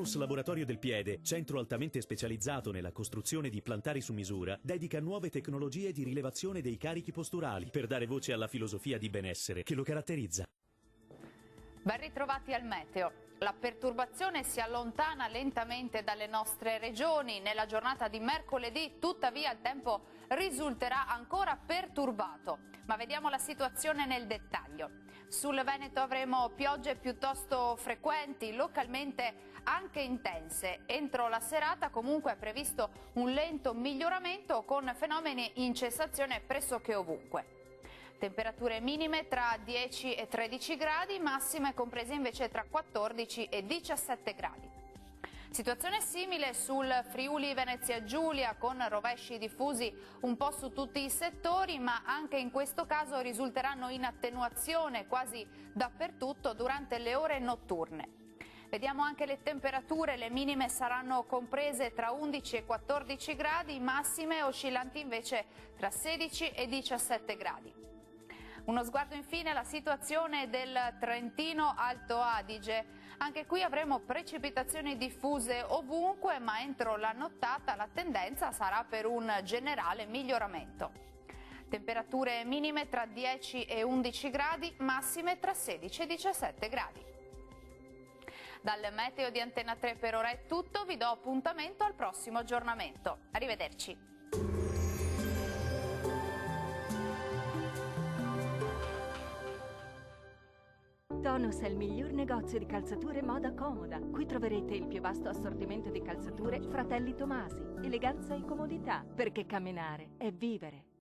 Onus Laboratorio del Piede, centro altamente specializzato nella costruzione di plantari su misura, dedica nuove tecnologie di rilevazione dei carichi posturali per dare voce alla filosofia di benessere che lo caratterizza. Ben ritrovati al meteo. La perturbazione si allontana lentamente dalle nostre regioni. Nella giornata di mercoledì, tuttavia, il tempo risulterà ancora perturbato. Ma vediamo la situazione nel dettaglio. Sul Veneto avremo piogge piuttosto frequenti, localmente anche intense. Entro la serata comunque è previsto un lento miglioramento con fenomeni in cessazione pressoché ovunque. Temperature minime tra 10 e 13 gradi, massime comprese invece tra 14 e 17 gradi. Situazione simile sul Friuli Venezia Giulia, con rovesci diffusi un po' su tutti i settori, ma anche in questo caso risulteranno in attenuazione quasi dappertutto durante le ore notturne. Vediamo anche le temperature, le minime saranno comprese tra 11 e 14 gradi, massime oscillanti invece tra 16 e 17 gradi. Uno sguardo infine alla situazione del Trentino Alto Adige. Anche qui avremo precipitazioni diffuse ovunque, ma entro la nottata la tendenza sarà per un generale miglioramento. Temperature minime tra 10 e 11 gradi, massime tra 16 e 17 gradi. Dal meteo di Antena 3 per ora è tutto, vi do appuntamento al prossimo aggiornamento. Arrivederci. Tonus è il miglior negozio di calzature moda comoda. Qui troverete il più vasto assortimento di calzature Fratelli Tomasi. Eleganza e comodità, perché camminare è vivere.